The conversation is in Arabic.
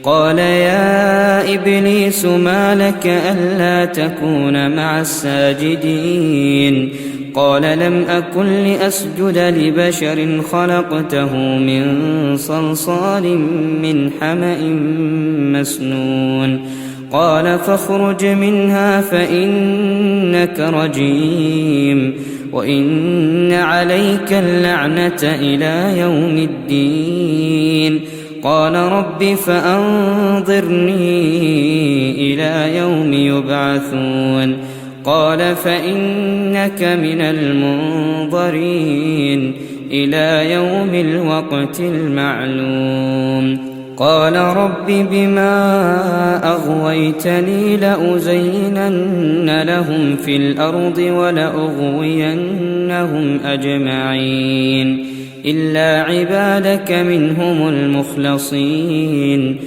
قال يا إبليس ما لك ألا تكون مع الساجدين قال لم أكن لأسجد لبشر خلقته من صلصال من حمأ مسنون قال فاخرج منها فإنك رجيم وإن عليك اللعنة إلى يوم الدين قال رب فأنظرني إلى يوم يبعثون قال فإنك من المنظرين إلى يوم الوقت المعلوم قال رب بما أغويتني لأزينن لهم في الأرض ولأغوينهم أجمعين إلا عبادك منهم المخلصين